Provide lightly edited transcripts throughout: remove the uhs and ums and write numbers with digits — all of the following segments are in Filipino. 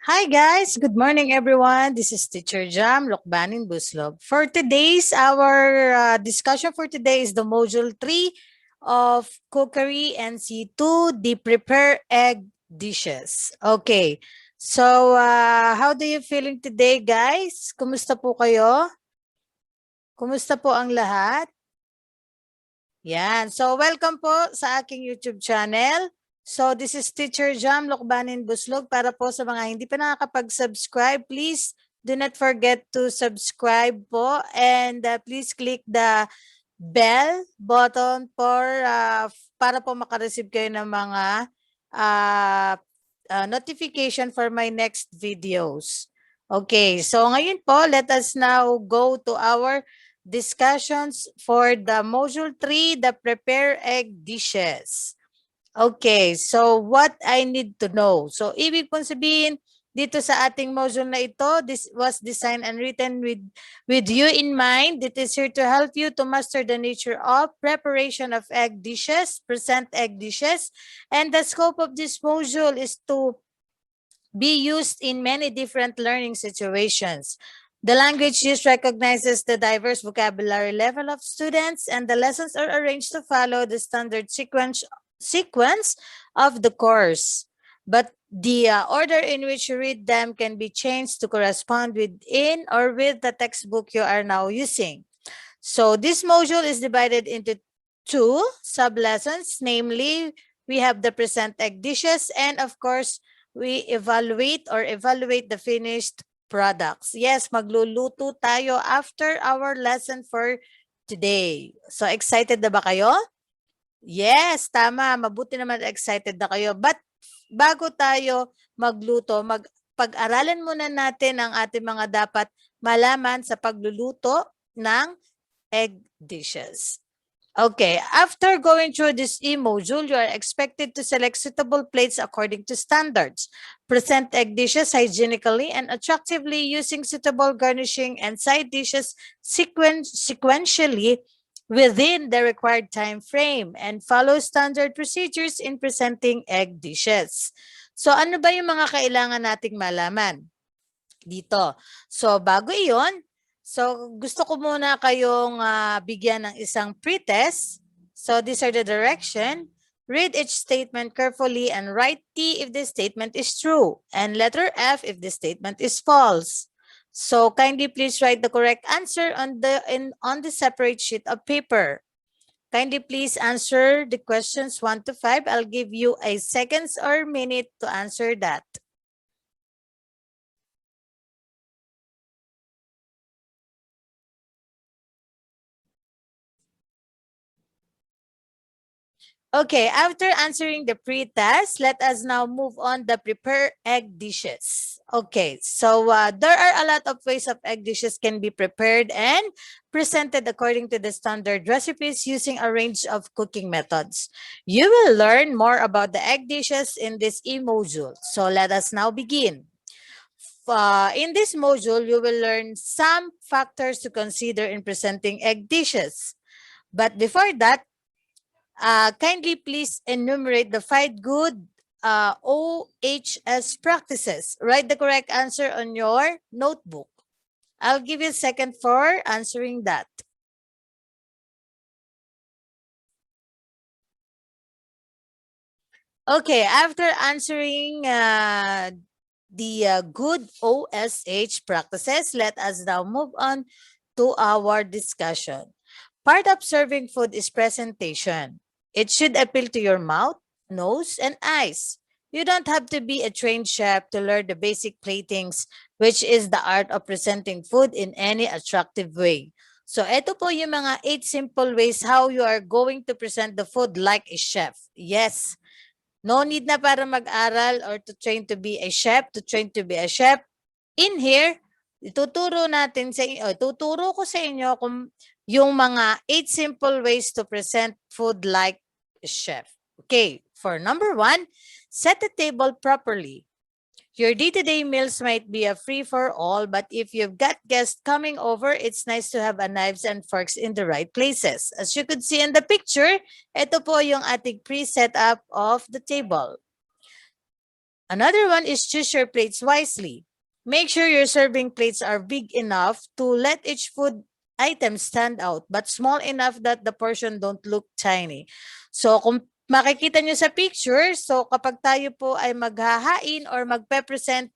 Hi guys, good morning everyone. This is Teacher Jam Lokbanin Buslog. For today's, our discussion for today is the Module 3 of Cookery NC2, the Prepare Egg Dishes. Okay, so how do you feeling today guys? Kumusta po kayo? Kumusta po ang lahat? Yan, so welcome po sa aking YouTube channel. So this is Teacher Jam Lokbanin Buslog. Para po sa mga hindi pa nakakapag-subscribe, please do not forget to subscribe po and please click the bell button para po makareceive kayo ng mga notification for my next videos. Okay, so ngayon po, let us now go to our discussions for the Module 3, the Prepare Egg Dishes. Okay, so what I need to know. So, ibig pong sabihin, dito sa ating module na ito, this was designed and written with you in mind. It is here to help you to master the nature of preparation of egg dishes, present egg dishes, and the scope of this module is to be used in many different learning situations. The language used recognizes the diverse vocabulary level of students, and the lessons are arranged to follow the standard sequence of the course. But the order in which you read them can be changed to correspond within or with the textbook you are now using. So this module is divided into two sub-lessons, namely, we have the present egg dishes, and of course, we evaluate the finished products. Yes, magluluto tayo after our lesson for today. So excited na ba kayo? Yes, tama. Mabuti naman excited na kayo. But bago tayo magluto, pag-aralan muna natin ang ating mga dapat malaman sa pagluluto ng egg dishes. Okay, after going through this e-module, you are expected to select suitable plates according to standards. Present egg dishes hygienically and attractively using suitable garnishing and side dishes sequentially within the required time frame and follow standard procedures in presenting egg dishes. So ano ba yung mga kailangan nating malaman dito? So bago iyon, so gusto ko muna kayong bigyan ng isang pre-test. So these are the direction. Read each statement carefully and write T if the statement is true and letter F if the statement is false. So kindly please write the correct answer on the separate sheet of paper. Kindly please answer the questions 1 to 5. I'll give you a seconds or minute to answer that. Okay, after answering the pre-test, let us now move on the prepare egg dishes. Okay, so there are a lot of ways of egg dishes can be prepared and presented according to the standard recipes using a range of cooking methods. You will learn more about the egg dishes in this e-module. So let us now begin. In this module, you will learn some factors to consider in presenting egg dishes. But before that, kindly please enumerate the 5 good OHS practices. Write the correct answer on your notebook. I'll give you a second for answering that. Okay, after answering the good OSH practices, let us now move on to our discussion. Part of serving food is presentation. It should appeal to your mouth, nose, and eyes. You don't have to be a trained chef to learn the basic platings, which is the art of presenting food in any attractive way. So, ito po yung mga 8 simple ways how you are going to present the food like a chef. Yes, no need na para mag-aral or to train to be a chef, In here, tuturo ko sa inyo kung yung mga 8 simple ways to present food like a chef. Okay, for number 1, set the table properly. Your day-to-day meals might be a free-for-all, but if you've got guests coming over, it's nice to have knives and forks in the right places. As you could see in the picture, ito po yung ating pre-setup of the table. Another one is choose your plates wisely. Make sure your serving plates are big enough to let each food item stand out, but small enough that the portion don't look tiny. So kung makikita nyo sa picture, so kapag tayo po ay maghahain or magpe-present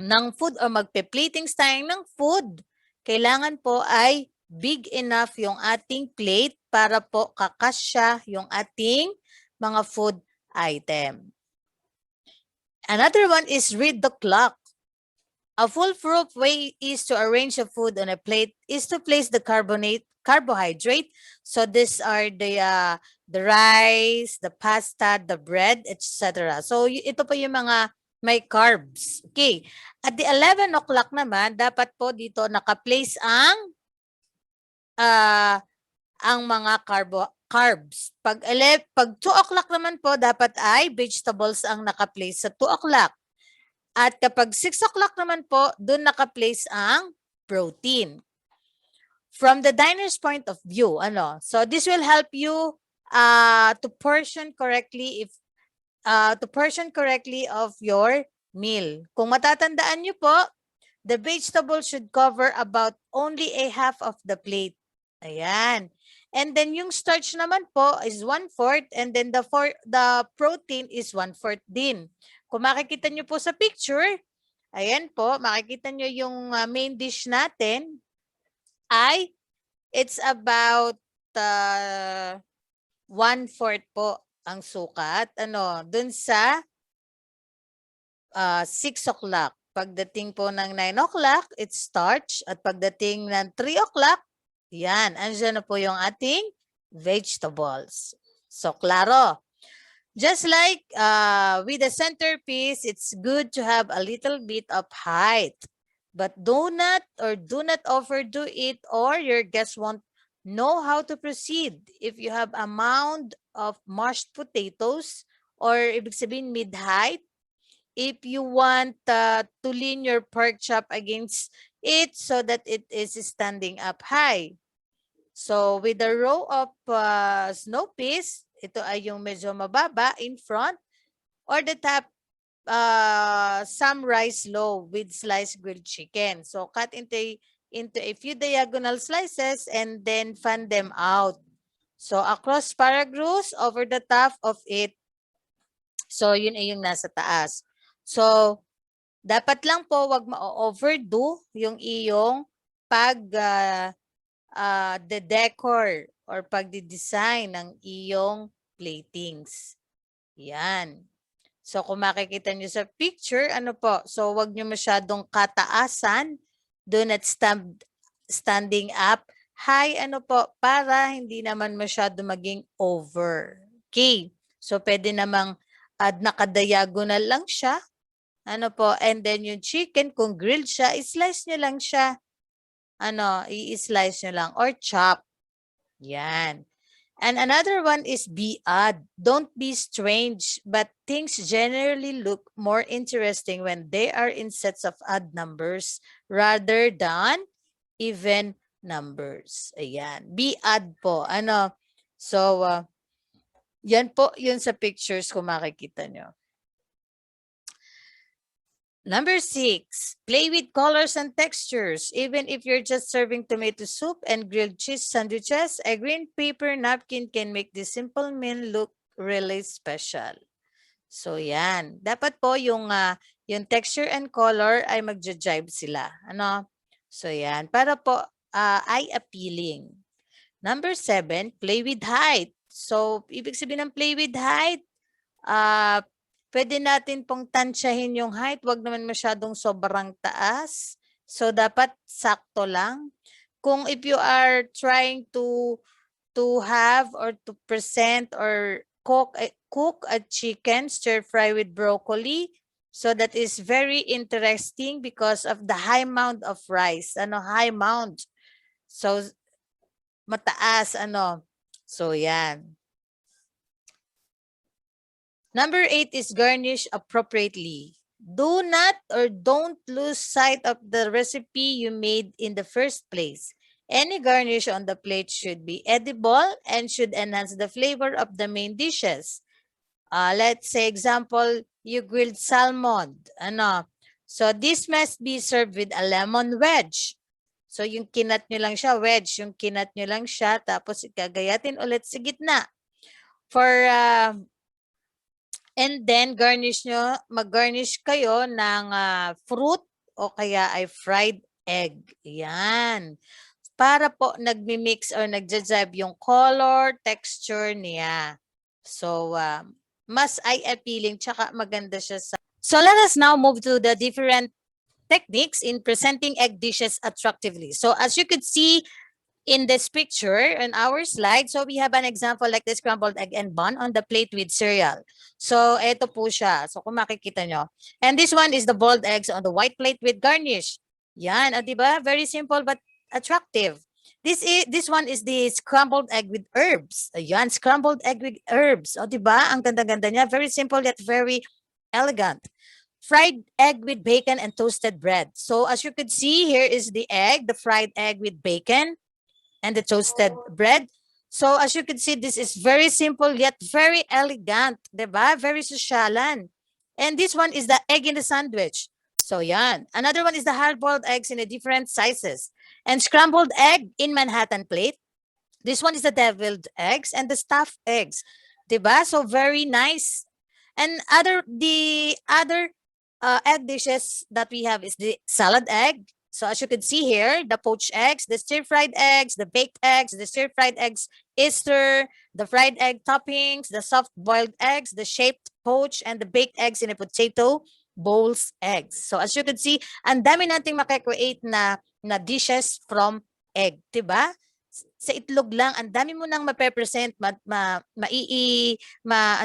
ng food or magpe-platings tayo ng food, kailangan po ay big enough yung ating plate para po kakasya yung ating mga food item. Another one is read the clock. A foolproof way is to arrange the food on a plate is to place the carbohydrate. So these are the rice, the pasta, the bread, etc. So ito po yung mga may carbs. Okay. At the 11 o'clock naman, dapat po dito naka-place ang mga carbs. Pag 2 o'clock naman po, dapat ay vegetables ang naka-place sa 2 o'clock. At kapag 6 o'clock naman po, doon naka-place ang protein. From the diner's point of view, so this will help you to portion correctly of your meal. Kung matatandaan nyo po, the vegetable should cover about only a half of the plate. Ayan. And then yung starch naman po is 1/4 and then the protein is 1/4 din. Kung makikita nyo po sa picture, ayan po, makikita nyo yung main dish natin ay it's about 1/4 po ang sukat. Dun sa 6 o'clock. Pagdating po ng 9 o'clock, it's starch. At pagdating ng 3 o'clock, yan, andyan na po yung ating vegetables. So, klaro. Just like with the centerpiece, it's good to have a little bit of height. But do not overdo it or your guests won't know how to proceed. If you have a mound of mashed potatoes or ibig sabihin mid-height, if you want to lean your pork chop against it so that it is standing up high. So with the row of snow peas, ito ay yung medyo mababa in front, or the top some rice loaf with sliced grilled chicken. So cut into a few diagonal slices and then fan them out. So across paragraph over the top of it. So yun ay yung nasa taas. So dapat lang po wag ma-overdo yung iyong the decor or pagdi-design ng iyong platings. Yan. So kung makikita nyo sa picture, so wag nyo masyadong kataasan, do not standing up high, para hindi naman masyado maging over. Okay. So pwede namang naka-diagonal lang siya. And then yung chicken, kung grilled siya, i-slice nyo lang siya. I-slice nyo lang or chop. Yan. And another one is be odd. Don't be strange, but things generally look more interesting when they are in sets of odd numbers rather than even numbers. Ayan. Be odd po. So, yan po yun sa pictures kung makikita nyo. Number 6, play with colors and textures. Even if you're just serving tomato soup and grilled cheese sandwiches, a green paper napkin can make this simple meal look really special. So yan. Dapat po yung texture and color ay magja-jibe sila. So yan. Para po eye-appealing. Number 7, play with height. So, ibig sabihin ng play with height, pwede natin pong tansyahin yung height. Huwag naman masyadong sobrang taas. So, dapat sakto lang. Kung if you are trying to have or to present or cook a chicken stir fry with broccoli, so that is very interesting because of the high mound of rice. High mound. So, mataas. So, yan. Number 8 is garnish appropriately. Do not or don't lose sight of the recipe you made in the first place. Any garnish on the plate should be edible and should enhance the flavor of the main dishes. Let's say example, you grilled salmon. Ano? So, this must be served with a lemon wedge. So, yung kinat nyo lang siya, wedge, yung kinat nyo lang siya, tapos ikagayatin ulit sa gitna. And then, mag-garnish kayo ng fruit o kaya ay fried egg. Yan. Para po nagmi-mix or nagja-jive yung color, texture niya. So, mas eye-appealing tsaka maganda siya sa... So, let us now move to the different techniques in presenting egg dishes attractively. So, as you could see in this picture in our slide, so we have an example like the scrambled egg and bun on the plate with cereal. So, ito po siya. So, kung makikita nyo. And this one is the boiled eggs on the white plate with garnish. Yan, diba? Very simple but attractive. This one is the scrambled egg with herbs. Ayan, scrambled egg with herbs. O, diba? Ang ganda-ganda niya. Very simple yet very elegant. Fried egg with bacon and toasted bread. So, as you could see, here is the egg, the fried egg with bacon and the toasted bread. So, as you can see, this is very simple yet very elegant. Diba? Very socialan. And this one is the egg in the sandwich. So, yan. Another one is the hard-boiled eggs in a different sizes. And scrambled egg in Manhattan plate. This one is the deviled eggs and the stuffed eggs. Diba? So, very nice. And the other egg dishes that we have is the salad egg. So as you can see here, the poached eggs, the stir-fried eggs, the baked eggs, the stir-fried eggs Easter, the fried egg toppings, the soft-boiled eggs, the shaped poached, and the baked eggs in a potato bowls eggs. So as you can see, ang dami nating makakreate na dishes from egg, diba? Sa itlog lang, ang dami mo nang mape-present, ang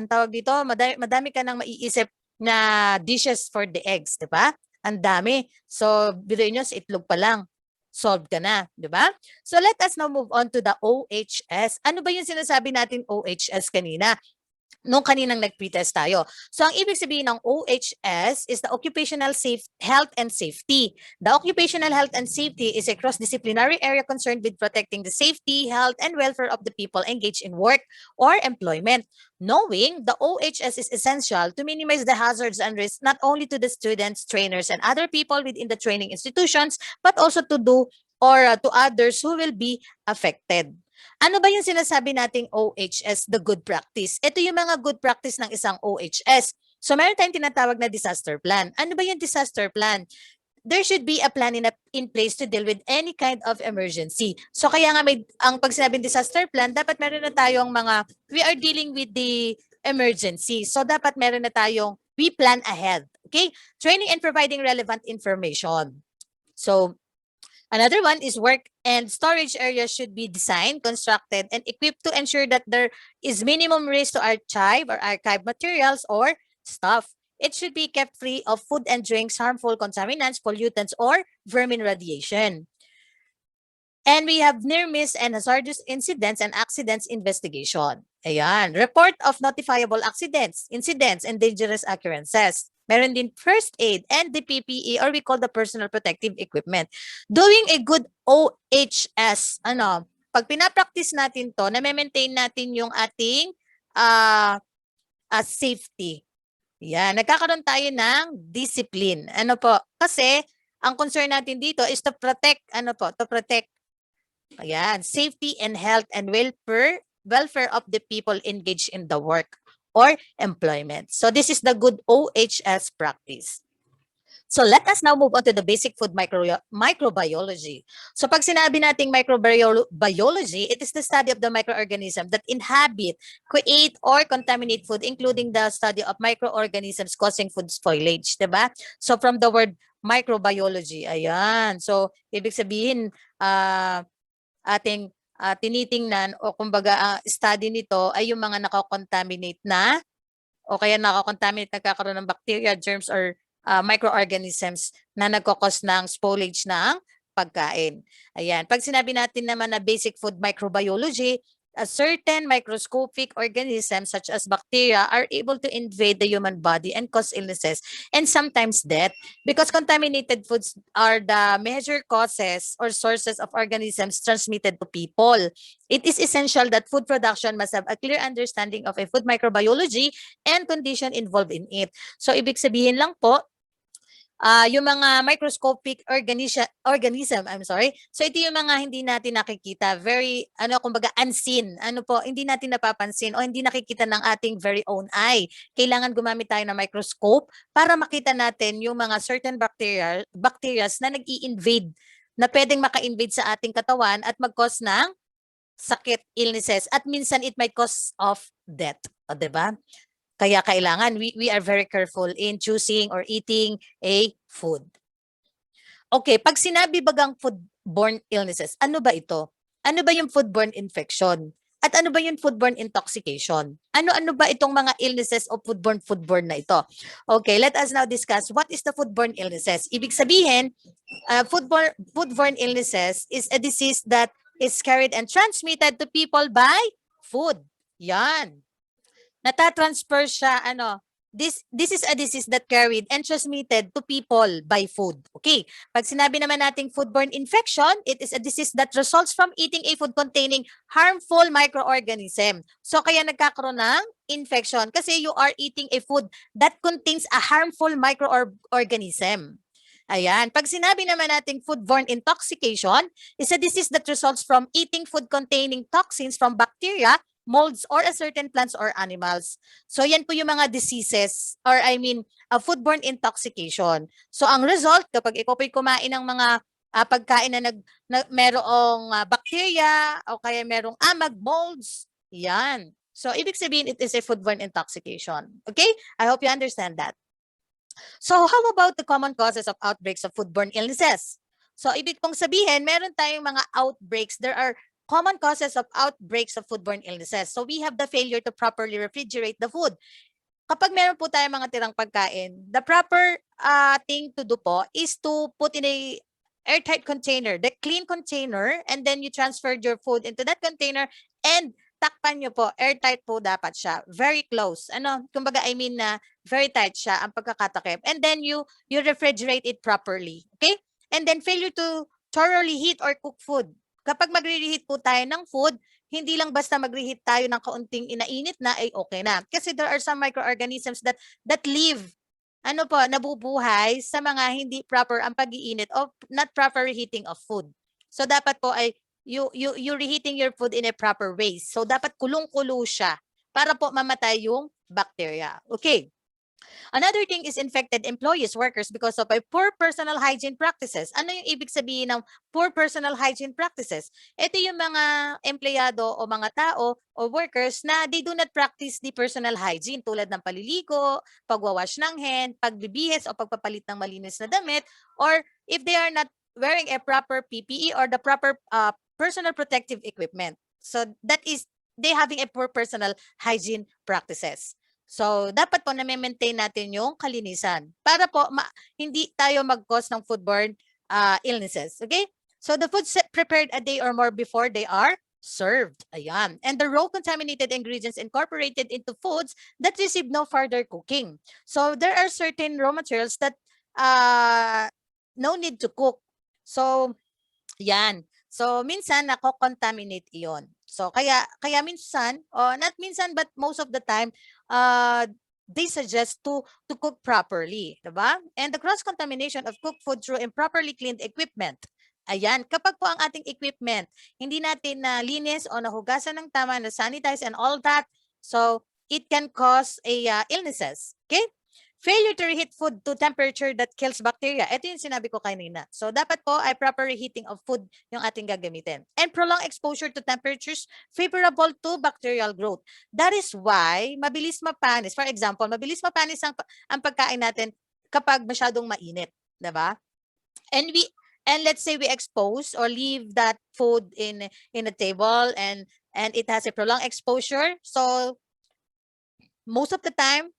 tawag dito, madami ka nang maiisip na dishes for the eggs, diba? Ang dami. So, biruin nyo, sa itlog pa lang, solved ka na, di ba? So, let us now move on to the OHS. Ano ba yung sinasabi natin OHS kanina? Nung kaninang nag-pretest tayo. So, ang ibig sabihin ng OHS is the Occupational Health and Safety. The Occupational Health and Safety is a cross-disciplinary area concerned with protecting the safety, health, and welfare of the people engaged in work or employment. Knowing the OHS is essential to minimize the hazards and risks not only to the students, trainers, and other people within the training institutions, but also to to others who will be affected. Ano ba yung sinasabi nating OHS, the good practice? Ito yung mga good practice ng isang OHS. So meron tayong tinatawag na disaster plan. Ano ba yung disaster plan? There should be a plan in place to deal with any kind of emergency. So kaya nga ang pag sinabing disaster plan, dapat meron na tayong we are dealing with the emergency. So dapat meron na tayong we plan ahead. Okay? Training and providing relevant information. So another one is work and storage areas should be designed, constructed, and equipped to ensure that there is minimum risk to archive materials or stuff. It should be kept free of food and drinks, harmful contaminants, pollutants, or vermin radiation. And we have near-miss and hazardous incidents and accidents investigation. Ayan. Report of notifiable accidents, incidents, and dangerous occurrences. Meron din first aid and the PPE or we call the personal protective equipment. Doing a good OHS, pag pinapractice natin to, na-maintain natin yung ating safety. Yan, nagkakaroon tayo ng discipline. Ano po? Kasi ang concern natin dito is to protect, safety and health and welfare of the people engaged in the work or employment. So this is the good OHS practice. So let us now move on to the basic food microbiology. So pag sinabi nating microbiology, it is the study of the microorganisms that inhabit, create, or contaminate food, including the study of microorganisms causing food spoilage, diba? So from the word microbiology, ayan. So ibig sabihin, ating tinitingnan o kumbaga study nito ay yung mga nakakontaminate na o kaya nakakontaminate, nagkakaroon ng bacteria, germs, or microorganisms na nagkakos ng spoilage ng pagkain. Ayan. Pag sinabi natin naman na basic food microbiology, a certain microscopic organisms such as bacteria are able to invade the human body and cause illnesses and sometimes death, because contaminated foods are the major causes or sources of organisms transmitted to people. It is essential that food production must have a clear understanding of a food microbiology and condition involved in it. So ibig sabihin lang po, yung mga microscopic I'm sorry. So ito yung mga hindi natin nakikita, very kumbaga unseen. Ano po, hindi natin napapansin o hindi nakikita ng ating very own eye. Kailangan gumamit tayo ng microscope para makita natin yung mga certain bacterias na nag-i-invade, na pwedeng maka-invade sa ating katawan at mag-cause ng sakit, illnesses, at minsan it might cause of death. O, diba? Kaya kailangan we are very careful in choosing or eating a food. Okay, pag sinabi bagang foodborne illnesses, ano ba ito? Ano ba yung foodborne infection? At ano ba yung foodborne intoxication? Ano ba itong mga illnesses o foodborne na ito? Okay, let us now discuss what is the foodborne illnesses. Ibig sabihin, foodborne illnesses is a disease that is carried and transmitted to people by food. Yan. Natatransfer siya, this is a disease that carried and transmitted to people by food. Okay, pag sinabi naman nating foodborne infection, it is a disease that results from eating a food containing harmful microorganism. So kaya nagkakaroon ng infection kasi you are eating a food that contains a harmful microorganism. Ayan. Pag sinabi naman nating foodborne intoxication, is a disease that results from eating food containing toxins from bacteria, molds, or a certain plants or animals. So yan po yung mga diseases or foodborne intoxication. So ang result, kapag ikaw po'y kumain ng mga pagkain na merong bacteria o kaya merong amag, molds, yan. So ibig sabihin, it is a foodborne intoxication. Okay? I hope you understand that. So how about the common causes of outbreaks of foodborne illnesses? So ibig pong sabihin, meron tayong mga outbreaks. There are common causes of outbreaks of foodborne illnesses. So we have the failure to properly refrigerate the food. Kapag meron po tayong mga tirang pagkain, the proper thing to do po is to put in a airtight container, the clean container, and then you transferred your food into that container and takpan nyo po, airtight po dapat siya. Very close. Kumbaga very tight siya ang pagkakatakip. And then you refrigerate it properly. Okay? And then failure to thoroughly heat or cook food. Kapag magre-reheat po tayo ng food, hindi lang basta magre-heat tayo ng kaunting inainit na ay okay na. Kasi there are some microorganisms that live, nabubuhay sa mga hindi proper ang pag-iinit o not proper reheating of food. So dapat po ay you reheating your food in a proper way. So dapat kulong-kulo siya para po mamatay yung bacteria. Okay. Another thing is infected employees, workers because of a poor personal hygiene practices. Ano yung ibig sabihin ng poor personal hygiene practices? Ito yung mga empleyado o mga tao o workers na they do not practice the personal hygiene tulad ng paliligo, pagwawash ng hand, pagbibihis o pagpapalit ng malinis na damit, or if they are not wearing a proper PPE or the proper personal protective equipment. So that is they having a poor personal hygiene practices. So, dapat po na-maintain natin yung kalinisan para po hindi tayo mag-cause ng foodborne illnesses. Okay? So, the foods prepared a day or more before they are served. Ayan. And the raw contaminated ingredients incorporated into foods that receive no further cooking. So, there are certain raw materials that no need to cook. So, yan. So, minsan nako-contaminate iyon. So, kaya minsan, not minsan but most of the time, they suggest to cook properly, diba? And the cross-contamination of cooked food through improperly cleaned equipment. Ayan, kapag po ang ating equipment, hindi natin na linis o nahugasan ng tama, na sanitize and all that, so it can cause illnesses. Okay? Failure to reheat food to temperature that kills bacteria. Ito yung sinabi ko kanina. So, dapat po ay proper reheating of food yung ating gagamitin. And prolonged exposure to temperatures favorable to bacterial growth. That is why mabilis mapanis. For example, mabilis mapanis ang pagkain natin kapag masyadong mainit. Diba? And let's say we expose or leave that food in a table and it has a prolonged exposure. So, most of the time,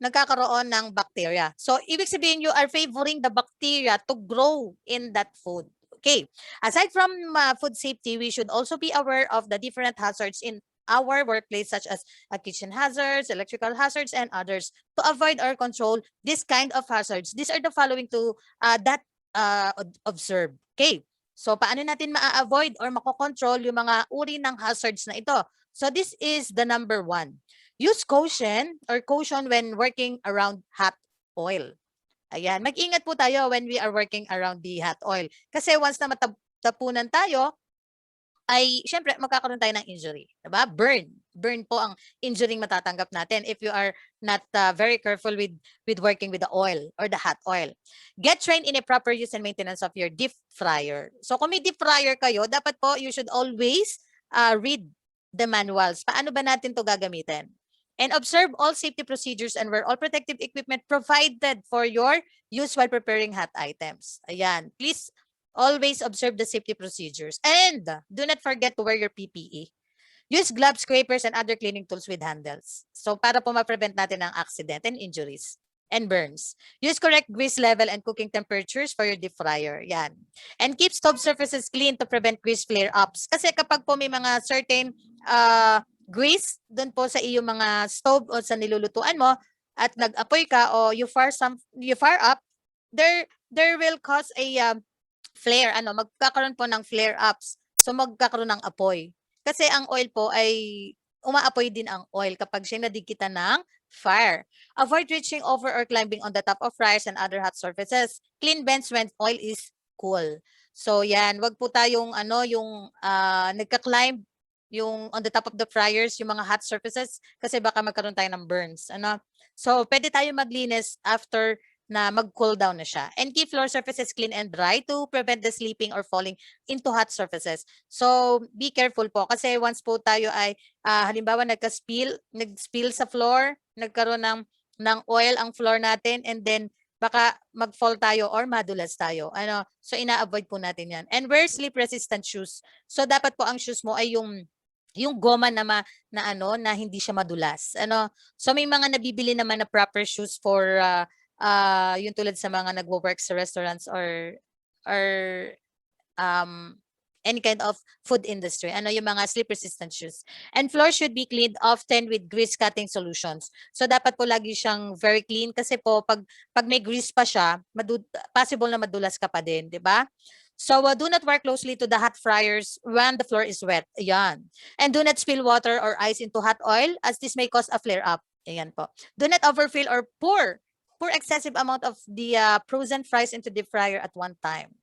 nagkakaroon ng bacteria. So, ibig sabihin, you are favoring the bacteria to grow in that food. Okay. Aside from food safety, we should also be aware of the different hazards in our workplace, such as kitchen hazards, electrical hazards, and others. To avoid or control this kind of hazards, these are the following to that observe. Okay. So, paano natin ma-avoid or makokontrol yung mga uri ng hazards na ito? So, this is the number 1. Use caution when working around hot oil. Ayan, mag-ingat po tayo when we are working around the hot oil. Kasi once na matapunan tayo, ay syempre magkakaroon tayo ng injury, diba? Burn po ang injury matatanggap natin if you are not very careful with working with the oil or the hot oil. Get trained in a proper use and maintenance of your deep fryer. So kung may deep fryer kayo, dapat po you should always read the manuals. Paano ba natin to gagamitin? And observe all safety procedures and wear all protective equipment provided for your use while preparing hot items. Ayan, please always observe the safety procedures. And do not forget to wear your PPE. Use gloves, scrapers, and other cleaning tools with handles. So para po ma-prevent natin ang accident and injuries and burns. Use correct grease level and cooking temperatures for your deep fryer. Yan. And keep stove surfaces clean to prevent grease flare-ups. Kasi kapag po may mga certain grease doon po sa iyong mga stove o sa nilulutuan mo at nag-apoy ka o you fire up, there will cause a flare, magkakaroon po ng flare-ups. So, magkakaroon ng apoy. Kasi ang oil po ay, umaapoy din ang oil kapag siya nadikitan ng fire. Avoid reaching over or climbing on the top of fryers and other hot surfaces. Clean vents when oil is cool. So, yan. Wag po tayong, nagka-climb yung on the top of the fryers, yung mga hot surfaces, kasi baka magkaroon tayo ng burns. So, pwede tayo maglinis after na mag-cool down na siya. And keep floor surfaces clean and dry to prevent the slipping or falling into hot surfaces. So, be careful po kasi once po tayo ay halimbawa nag-spill sa floor, nagkaroon ng oil ang floor natin and then baka mag-fall tayo or madulas tayo. So ina-avoid po natin 'yan. And wear slip resistant shoes. So dapat po ang shoes mo ay yung goma na hindi siya madulas. So may mga nabibili naman na proper shoes for yung tulad sa mga nagwo-work sa restaurants or any kind of food industry. Yung mga slip-resistant shoes. And floor should be cleaned often with grease cutting solutions. So dapat po lagi siyang very clean kasi po pag may grease pa siya, possible na madulas ka pa din, di ba? So do not work closely to the hot fryers when the floor is wet. Ayan. And do not spill water or ice into hot oil as this may cause a flare-up. Ayan po. Do not overfill or pour excessive amount of the frozen fries into the fryer at one time.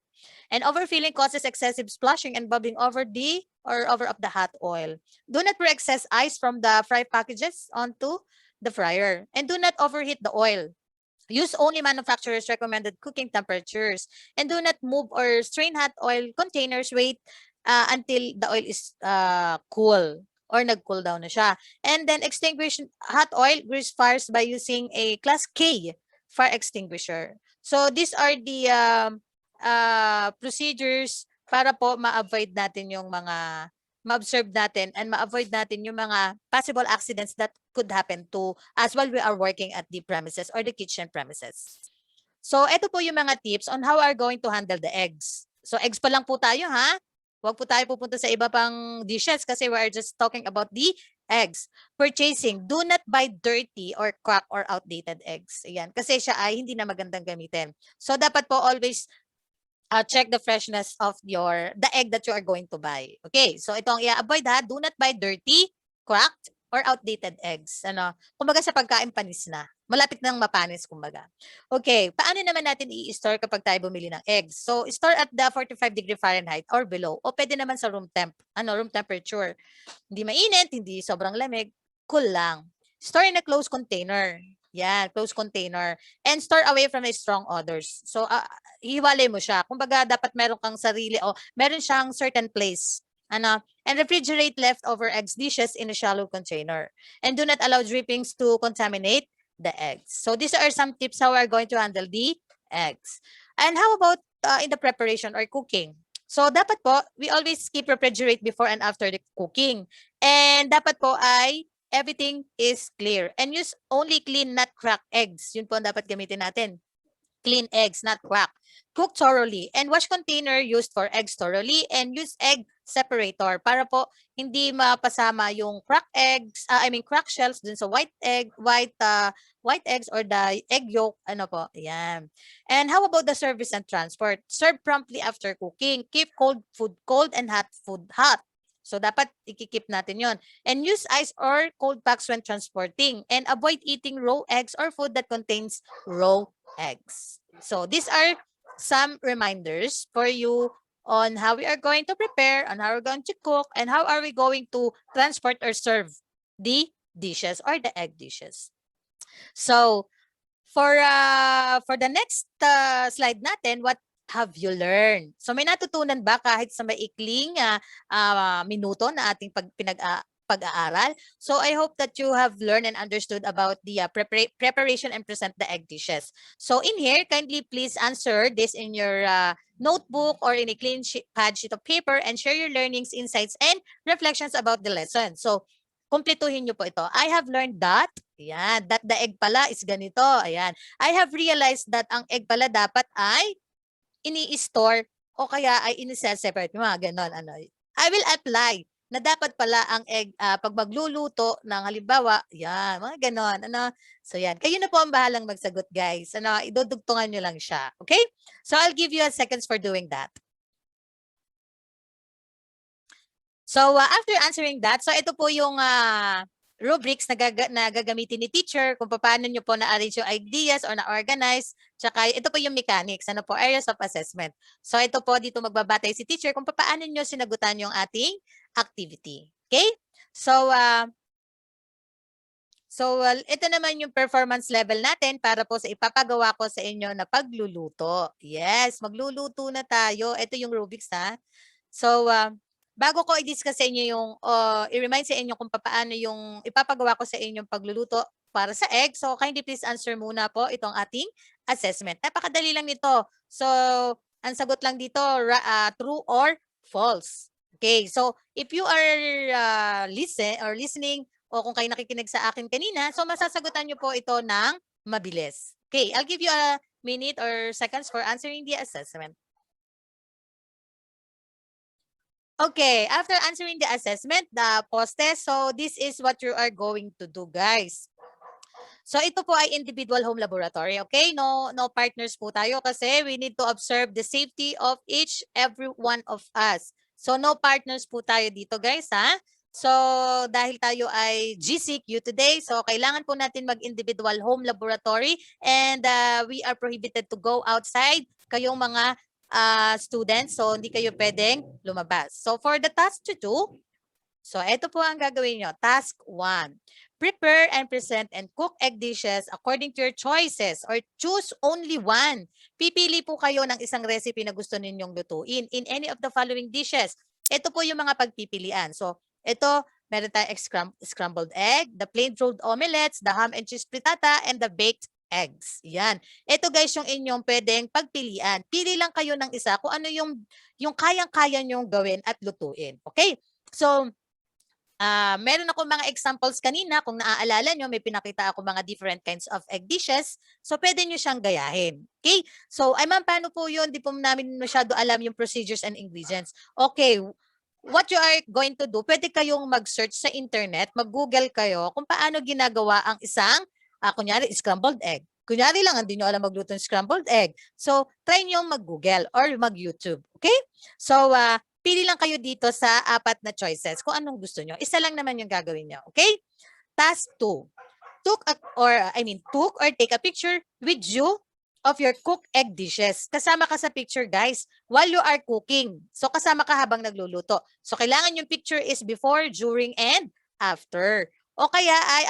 And overfilling causes excessive splashing and bubbling over of the hot oil. Do not pour excess ice from the fry packages onto the fryer. And do not overheat the oil. Use only manufacturer's recommended cooking temperatures. And do not move or strain hot oil containers. Wait until the oil is cool or nag-cool down na siya. And then extinguish hot oil grease fires by using a Class K fire extinguisher. So these are the procedures para po ma-avoid natin yung mga ma-observe natin and ma-avoid natin yung mga possible accidents that could happen to us while we are working at the premises or the kitchen premises. So ito po yung mga tips on how we are going to handle the eggs. So eggs pa lang po tayo, ha? Huwag po tayo pupunta sa iba pang dishes kasi we are just talking about the eggs. Purchasing, do not buy dirty or cracked or outdated eggs. Ayan, kasi siya ay hindi na magandang gamitin. So dapat po always check the freshness of the egg that you are going to buy. Okay, so itong i-avoid, ha, do not buy dirty, cracked, or outdated eggs. Kumbaga sa pagkain panis na. Malapit nang mapanis, kumbaga. Okay, paano naman natin i-store kapag tayo bumili ng eggs? So, store at the 45 Fahrenheit or below. O pwede naman sa room temperature. Hindi mainit, hindi sobrang lamig, cool lang. Store in a closed container. Yan, closed container. And store away from the strong odors. So, hiwalay mo siya. Kumbaga, dapat meron kang sarili o meron siyang certain place. And refrigerate leftover eggs dishes in a shallow container. And do not allow drippings to contaminate the eggs. So, these are some tips how we're going to handle the eggs. And how about in the preparation or cooking? So, dapat po, we always keep refrigerate before and after the cooking. And dapat po ay everything is clear. And use only clean, not cracked eggs. Yun po ang dapat gamitin natin. Clean eggs, not crack. Cook thoroughly and wash container used for eggs thoroughly and use egg separator para po hindi mapasama yung crack eggs, crack shells dun sa white eggs or the egg yolk, ano po, ayan. And how about the service and transport? Serve promptly after cooking. Keep cold food cold and hot food hot. So dapat ikikip natin yon. And use ice or cold packs when transporting. And avoid eating raw eggs or food that contains raw eggs. So these are some reminders for you on how we are going to prepare, on how we're going to cook, and how are we going to transport or serve the dishes or the egg dishes. So for the next slide natin, what have you learned? So may natutunan ba kahit sa maikling minuto na ating pag-aaral? So I hope that you have learned and understood about the preparation and present the egg dishes. So in here, kindly please answer this in your notebook or in a clean pad sheet of paper and share your learnings, insights, and reflections about the lesson. So kumpletuhin nyo po ito. I have learned that, ayan, that the egg pala is ganito, ayan. I have realized that ang egg pala dapat ay ini-store o kaya ay ini-separate, mga ganon. Ano. I will apply na dapat pala ang egg, pag magluluto ng halimbawa, yan, mga ganon. Ano. So yan, kayo na po ang bahalang magsagot guys. Ano, idudugtungan nyo lang siya. Okay? So I'll give you a seconds for doing that. So after answering that, so ito po yung rubrics na gagamitin ni teacher kung paano nyo po na-arrange yung ideas or na-organize. Tsaka ito po yung mechanics, ano po, areas of assessment. So ito po dito magbabatay si teacher kung paano nyo sinagutan yung ating activity. Okay? So ito naman yung performance level natin para po sa ipapagawa ko sa inyo na pagluluto. Yes, magluluto na tayo. Ito yung rubrics ha. So bago ko i-discuss sa inyo yung, i-remind sa inyo kung paano yung ipapagawa ko sa inyong pagluluto para sa egg. So, kindly please answer muna po itong ating assessment. Napakadali lang nito. So, ang sagot lang dito, true or false. Okay, so if you are listening o kung kayo nakikinig sa akin kanina, so masasagutan nyo po ito ng mabilis. Okay, I'll give you a minute or seconds for answering the assessment. Okay, after answering the assessment, the post-test, so this is what you are going to do, guys. So ito po ay individual home laboratory, okay? No partners po tayo kasi we need to observe the safety of every one of us. So no partners po tayo dito, guys, ha? So dahil tayo ay GCQ today, so kailangan po natin mag-individual home laboratory and we are prohibited to go outside. Kayong mga students, so hindi kayo pwedeng lumabas. So for the task to do, so ito po ang gagawin nyo. Task 1. Prepare and present and cook egg dishes according to your choices or choose only one. Pipili po kayo ng isang recipe na gusto ninyong lutuin in any of the following dishes. Ito po yung mga pagpipilian. So ito, meron tayong scrambled egg, the plain rolled omelets, the ham and cheese frittata, and the baked eggs. Yan. Ito guys yung inyong pwedeng pagpilian. Pili lang kayo ng isa kung ano yung kayang-kaya nyong gawin at lutuin. Okay? So, meron ako mga examples kanina. Kung naaalala nyo, may pinakita ako mga different kinds of egg dishes. So, pwede nyo siyang gayahin. Okay? So, ay ma'am, paano po yun? Di po namin masyado alam yung procedures and ingredients. Okay. What you are going to do, pwede kayong mag-search sa internet, mag-google kayo kung paano ginagawa ang isang kunyari, scrambled egg. Kunyari lang, hindi nyo alam magluto ng scrambled egg. So, try nyo mag-Google or mag-YouTube. Okay? So, pili lang kayo dito sa 4 na choices kung anong gusto nyo. Isa lang naman yung gagawin nyo. Okay? Task 2. Took or take a picture with you of your cooked egg dishes. Kasama ka sa picture, guys, while you are cooking. So, kasama ka habang nagluluto. So, kailangan yung picture is before, during, and after. O kaya ay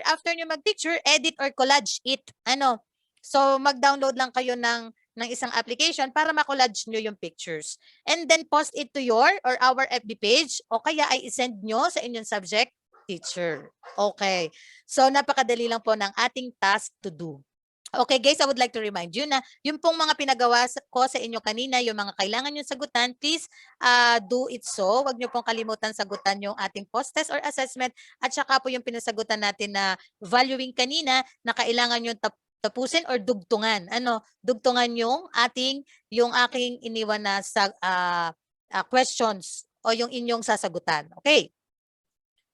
after nyo mag-picture, edit or collage it. Ano? So mag-download lang kayo ng isang application para ma-collage nyo yung pictures. And then post it to your or our FB page o kaya ay isend nyo sa inyong subject teacher. Okay. So napakadali lang po ng ating task to do. Okay guys, I would like to remind you na yung pong mga pinagawa ko sa inyo kanina, yung mga kailangan nyo sagutan, please do it so. Huwag nyo pong kalimutan sagutan yung ating post-test or assessment at saka po yung pinasagutan natin na valuing kanina na kailangan nyo tapusin or dugtungan. Ano? Dugtungan yung aking iniwan na questions o yung inyong sasagutan. Okay.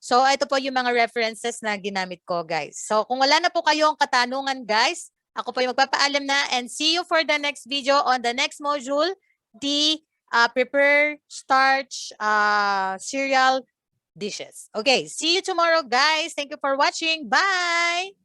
So, ito po yung mga references na ginamit ko, guys. So, kung wala na po kayong katanungan, guys, ako po yung magpapaalam na and see you for the next video on the next module, the prepare starch cereal dishes. Okay, see you tomorrow, guys. Thank you for watching. Bye!